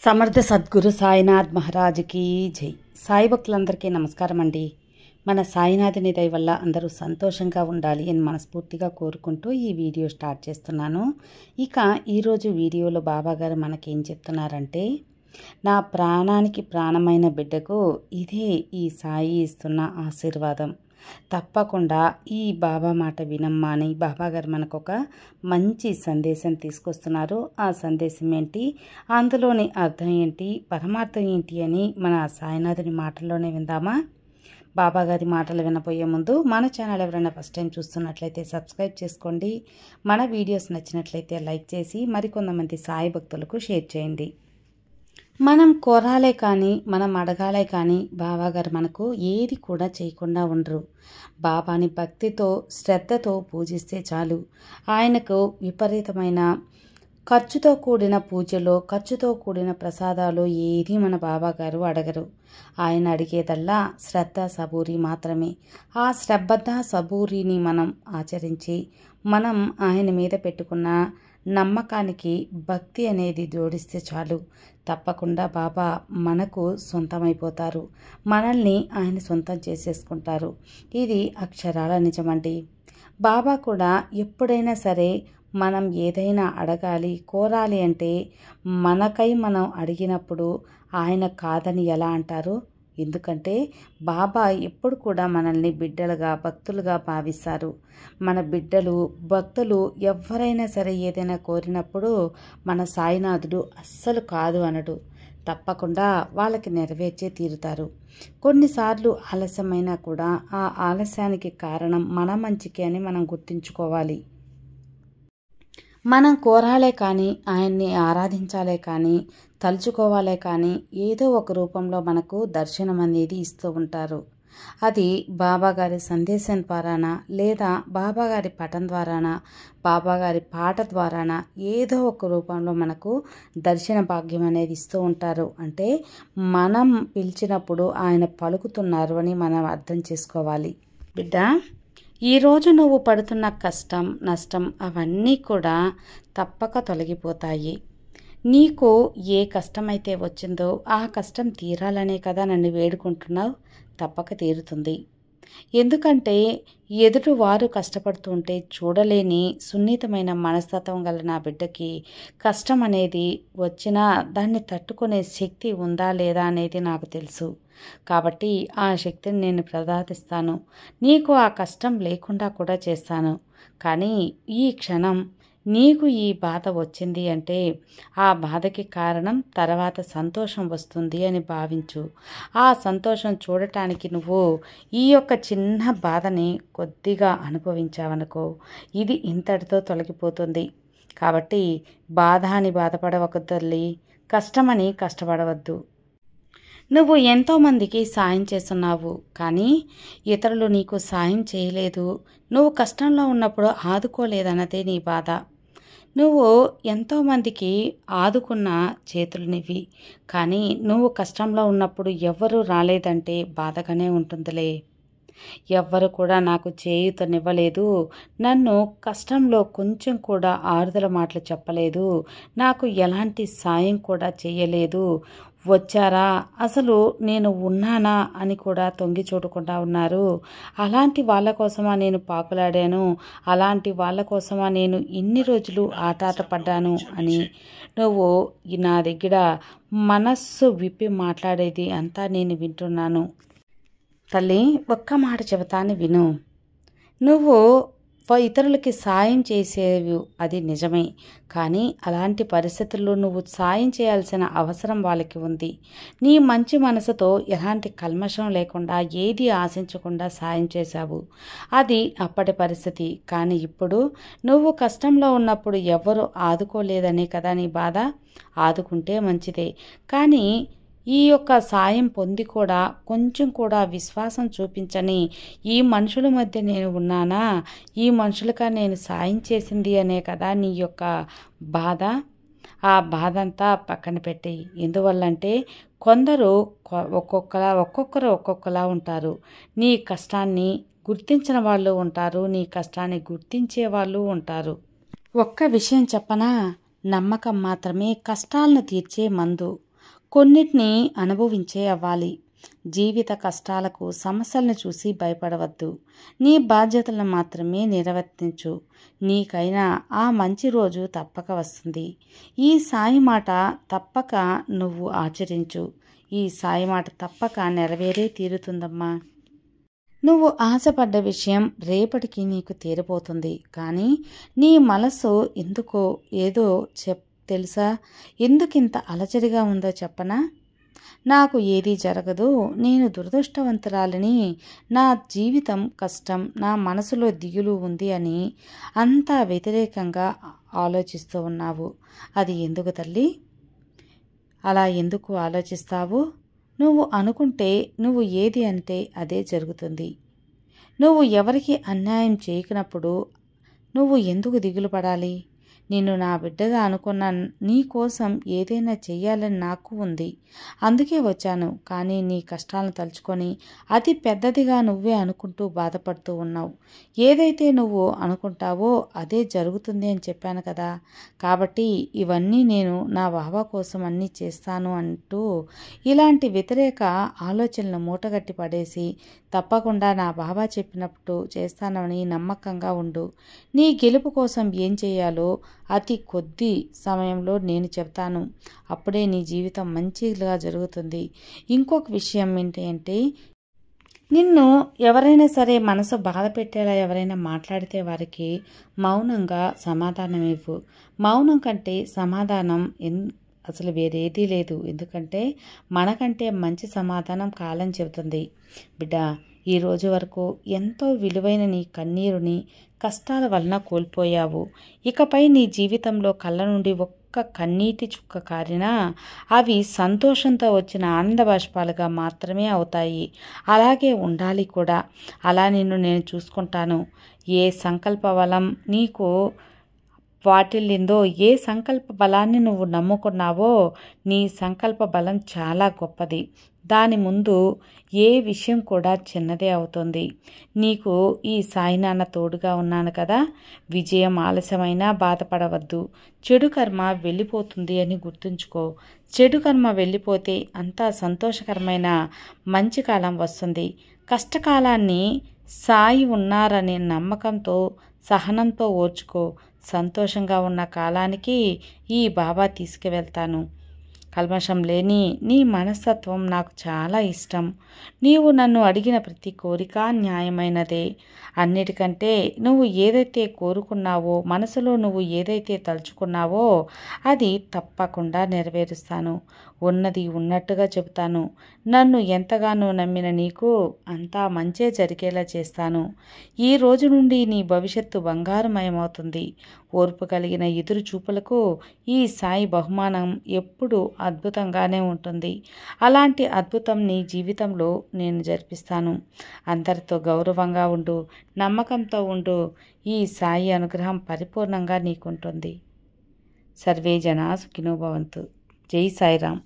సమర్థ సద్గురు సాయినాథ్ మహారాజుకి జై. సాయి భక్తులందరికీ నమస్కారం అండి. మన సాయినాథుని దయ వల్ల అందరూ సంతోషంగా ఉండాలి అని మనస్ఫూర్తిగా కోరుకుంటూ ఈ వీడియో స్టార్ట్ చేస్తున్నాను. ఇక ఈరోజు వీడియోలో బాబాగారు మనకేం చెప్తున్నారంటే, నా ప్రాణానికి ప్రాణమైన బిడ్డకు ఇదే ఈ సాయి ఇస్తున్న ఆశీర్వాదం. తప్పకుండా ఈ బాబా మాట వినమ్మా అని బాబాగారు మనకు ఒక మంచి సందేశం తీసుకొస్తున్నారు. ఆ సందేశం ఏంటి, అందులోని అర్థం ఏంటి, పరమార్థం ఏంటి అని మన సాయినాథుని మాటల్లోనే విందామా? బాబాగారి మాటలు వినబోయే ముందు మన ఛానల్ ఎవరైనా ఫస్ట్ టైం చూస్తున్నట్లయితే సబ్స్క్రైబ్ చేసుకోండి. మన వీడియోస్ నచ్చినట్లయితే లైక్ చేసి మరికొంతమంది సాయి భక్తులకు షేర్ చేయండి. మనం కోరాలే కానీ, మనం అడగాలే కానీ బాబాగారు మనకు ఏది కూడా చేయకుండా ఉండరు. బాబాని భక్తితో శ్రద్ధతో పూజిస్తే చాలు. ఆయనకు విపరీతమైన ఖర్చుతో కూడిన పూజలో, ఖర్చుతో కూడిన ప్రసాదాలు ఏది మన బాబాగారు అడగరు. ఆయన అడిగేదల్లా శ్రద్ధ సబూరి మాత్రమే. ఆ శ్రద్ధ సబూరిని మనం ఆచరించి మనం ఆయన మీద పెట్టుకున్న నమ్మకానికి భక్తి అనేది జోడిస్తే చాలు. తప్పకుండా బాబా మనకు సొంతమైపోతారు. మనల్ని ఆయన సొంతం చేసేసుకుంటారు. ఇది అక్షరాల నిజమండి. బాబా కూడా ఎప్పుడైనా సరే మనం ఏదైనా అడగాలి, కోరాలి అంటే మనకై మనం అడిగినప్పుడు ఆయన కాదని ఎలా అంటారు? ఎందుకంటే బాబా ఎప్పుడు కూడా మనల్ని బిడ్డలుగా, భక్తులుగా భావిస్తారు. మన బిడ్డలు, భక్తులు ఎవరైనా సరే ఏదైనా కోరినప్పుడు మన సాయినాథుడు అస్సలు కాదు అనడు. తప్పకుండా వాళ్ళకి నెరవేర్చే తీరుతారు. కొన్నిసార్లు ఆలస్యమైనా కూడా ఆ ఆలస్యానికి కారణం మన మంచికి అని మనం గుర్తుంచుకోవాలి. మనం కోరాలే కానీ, ఆయన్ని ఆరాధించాలే కానీ, తలుచుకోవాలే కానీ ఏదో ఒక రూపంలో మనకు దర్శనం అనేది ఇస్తూ ఉంటారు. అది బాబాగారి సందేశం ద్వారానా, లేదా బాబాగారి పటం ద్వారానా, బాబాగారి పాట ద్వారానా ఏదో ఒక రూపంలో మనకు దర్శన భాగ్యం అనేది ఇస్తూ ఉంటారు. అంటే మనం పిలిచినప్పుడు ఆయన పలుకుతున్నారు అని మనం అర్థం చేసుకోవాలి. బిడ్డ, ఈరోజు నువ్వు పడుతున్న కష్టం, నష్టం అవన్నీ కూడా తప్పక తొలగిపోతాయి. నీకు ఏ కష్టమైతే వచ్చిందో ఆ కష్టం తీరాలనే కదా నన్ను వేడుకుంటున్నావు. తప్పక తీరుతుంది. ఎందుకంటే ఎదుటి వారు కష్టపడుతుంటే చూడలేని సున్నితమైన మనస్తత్వం గల నా బిడ్డకి కష్టం అనేది వచ్చినా దాన్ని తట్టుకునే శక్తి ఉందా లేదా అనేది నాకు తెలుసు. కాబట్టి ఆ శక్తిని నేను ప్రసాదిస్తాను. నీకు ఆ కష్టం లేకుండా కూడా చేస్తాను. కానీ ఈ క్షణం నీకు ఈ బాధ వచ్చింది అంటే ఆ బాధకి కారణం తర్వాత సంతోషం వస్తుంది అని భావించు. ఆ సంతోషం చూడటానికి నువ్వు ఈ యొక్క చిన్న బాధని కొద్దిగా అనుభవించావనుకో, ఇది ఇంతటితో తొలగిపోతుంది. కాబట్టి బాధ అని బాధపడవద్దు తల్లి, కష్టమని కష్టపడవద్దు. నువ్వు ఎంతోమందికి సాయం చేస్తున్నావు, కానీ ఇతరులు నీకు సాయం చేయలేదు. నువ్వు కష్టంలో ఉన్నప్పుడు ఆదుకోలేదన్నదే నీ బాధ. నువ్వు ఎంతోమందికి ఆదుకున్న చేతులనివి, కానీ నువ్వు కష్టంలో ఉన్నప్పుడు ఎవ్వరూ రాలేదంటే బాధగానే ఉంటుందిలే. ఎవ్వరు కూడా నాకు చేయూతనివ్వలేదు, నన్ను కష్టంలో కొంచెం కూడా ఆరుదల మాటలు చెప్పలేదు, నాకు ఎలాంటి సాయం కూడా చేయలేదు. వచ్చారా, అసలు నేను ఉన్నానా అని కూడా తొంగి చూడకుండా ఉన్నారు. అలాంటి వాళ్ళ కోసమా నేను పాకులాడాను, అలాంటి వాళ్ళ కోసమా నేను ఇన్ని రోజులు ఆటాటపడ్డాను అని నువ్వు నా దగ్గర మనస్సు విప్పి మాట్లాడేది అంతా నేను వింటున్నాను. తల్లి, ఒక్క మాట చెబుతాను విను. నువ్వు ఇతరులకి సాయం చేసేవి అది నిజమే, కానీ అలాంటి పరిస్థితుల్లో నువ్వు సాయం చేయాల్సిన అవసరం వాళ్ళకి ఉంది. నీ మంచి మనసుతో ఎలాంటి కల్మషం లేకుండా ఏది ఆశించకుండా సాయం చేశావు. అది అప్పటి పరిస్థితి. కానీ ఇప్పుడు నువ్వు కష్టంలో ఉన్నప్పుడు ఎవ్వరూ ఆదుకోలేదనే కదా నీ బాధ. ఆదుకుంటే మంచిదే, కానీ ఈ యొక్క సాయం పొంది కూడా కొంచెం కూడా విశ్వాసం చూపించని ఈ మనుషుల మధ్య నేను ఉన్నానా, ఈ మనుషులుగా నేను సాయం చేసింది అనే కదా నీ యొక్క బాధ. ఆ బాధ అంతా పక్కన పెట్టి, ఎందువల్లంటే కొందరు ఒక్కొక్కరు ఒక్కొక్కలా ఉంటారు. నీ కష్టాన్ని గుర్తించిన వాళ్ళు ఉంటారు, నీ కష్టాన్ని గుర్తించే వాళ్ళు ఉంటారు. ఒక్క విషయం చెప్పనా, నమ్మకం మాత్రమే కష్టాలను తీర్చే మందు. కొన్నిటిని అనుభవించే అవ్వాలి. జీవిత కష్టాలకు, సమస్యలను చూసి భయపడవద్దు. నీ బాధ్యతలను మాత్రమే నిర్వర్తించు. నీకైనా ఆ మంచి రోజు తప్పక వస్తుంది. ఈ సాయి మాట తప్పక నువ్వు ఆచరించు. ఈ సాయి మాట తప్పక నెరవేరే తీరుతుందమ్మా. నువ్వు ఆశపడ్డ విషయం రేపటికి నీకు తీరిపోతుంది. కానీ నీ మనసు ఎందుకో ఏదో తెలుసా? ఎందుకింత అలజడిగా ఉందో చెప్పనా? నాకు ఏదీ జరగదు, నేను దురదృష్టవంతురాలని, నా జీవితం కష్టం, నా మనసులో దిగులు ఉంది అని అంతా వ్యతిరేకంగా ఆలోచిస్తూ ఉన్నావు. అది ఎందుకు తల్లి? అలా ఎందుకు ఆలోచిస్తావు? నువ్వు అనుకుంటే, నువ్వు ఏది అంటే అదే జరుగుతుంది. నువ్వు ఎవరికి అన్యాయం చేయకున్నప్పుడు నువ్వు ఎందుకు దిగులు పడాలి? నిన్ను నా బిడ్డగా అనుకున్న నీ కోసం ఏదైనా చెయ్యాలని నాకు ఉంది. అందుకే వచ్చాను. కానీ నీ కష్టాలను తలుచుకొని అతి పెద్దదిగా నువ్వే అనుకుంటూ బాధపడుతూ ఉన్నావు. ఏదైతే నువ్వు అనుకుంటావో అదే జరుగుతుంది అని చెప్పాను కదా. కాబట్టి ఇవన్నీ నేను నా బాబా కోసం అన్నీ చేస్తాను అంటూ ఇలాంటి వ్యతిరేక ఆలోచనలు మూటగట్టి పడేసి తప్పకుండా నా బాబా చెప్పినప్పుడు చేస్తానని నమ్మకంగా ఉండు. నీ గెలుపు కోసం ఏం చేయాలో అతి కొద్ది సమయంలో నేను చెప్తాను. అప్పుడే నీ జీవితం మంచిగా జరుగుతుంది. ఇంకొక విషయం ఏంటంటే, నిన్ను ఎవరైనా సరే మనసు బాధ పెట్టేలా ఎవరైనా మాట్లాడితే వారికి మౌనంగా సమాధానం ఇవ్వు. మౌనం కంటే సమాధానం అసలు వేరేదీ లేదు. ఎందుకంటే మనకంటే మంచి సమాధానం కాలం చెబుతుంది. బిడ్డ, ఈ రోజు వరకు ఎంతో విలువైన నీ కన్నీరుని కష్టాల వలన కోల్పోయావు. ఇకపై నీ జీవితంలో కళ్ళ నుండి ఒక్క కన్నీటి చుక్క కారినా అవి సంతోషంతో వచ్చిన ఆనంద బాష్పాలుగా మాత్రమే అవుతాయి. అలాగే ఉండాలి కూడా. అలా నిన్ను నేను చూసుకుంటాను. ఏ సంకల్ప బలం నీకు వాటిల్లిందో, ఏ సంకల్ప బలాన్ని నువ్వు నమ్ముకున్నావో, నీ సంకల్ప బలం చాలా గొప్పది. దాని ముందు ఏ విషయం కూడా చిన్నదే అవుతుంది. నీకు ఈ సాయినాన్న తోడుగా ఉన్నాను కదా. విజయం ఆలస్యమైనా బాధపడవద్దు. చెడు కర్మ వెళ్ళిపోతుంది అని గుర్తుంచుకో. చెడు కర్మ వెళ్ళిపోతే అంతా సంతోషకరమైన మంచి కాలం వస్తుంది. కష్టకాలాన్ని సాయి ఉన్నారనే నమ్మకంతో, సహనంతో ఓర్చుకో. సంతోషంగా ఉన్న కాలానికి ఈ బాబా తీసుకువెళ్తాను. కల్మషం లేని నీ మనస్తత్వం నాకు చాలా ఇష్టం. నీవు నన్ను అడిగిన ప్రతి కోరిక న్యాయమైనదే. అన్నిటికంటే నువ్వు ఏదైతే కోరుకున్నావో, మనసులో నువ్వు ఏదైతే తలుచుకున్నావో అది తప్పకుండా నెరవేరుస్తాను. ఉన్నది ఉన్నట్టుగా చెబుతాను. నన్ను ఎంతగానో నమ్మిన నీకు అంతా మంచే జరిగేలా చేస్తాను. ఈ రోజు నుండి నీ భవిష్యత్తు బంగారుమయమవుతుంది. ఓర్పు కలిగిన ఎదురు చూపులకు ఈ సాయి బహుమానం ఎప్పుడూ అద్భుతంగానే ఉంటుంది. అలాంటి అద్భుతం నీ జీవితంలో నేను జరిపిస్తాను. అందరితో గౌరవంగా ఉండు, నమ్మకంతో ఉండు. ఈ సాయి అనుగ్రహం పరిపూర్ణంగా నీకుంటుంది. సర్వే జనా సుఖినో భవంతు. జై సాయిరాం.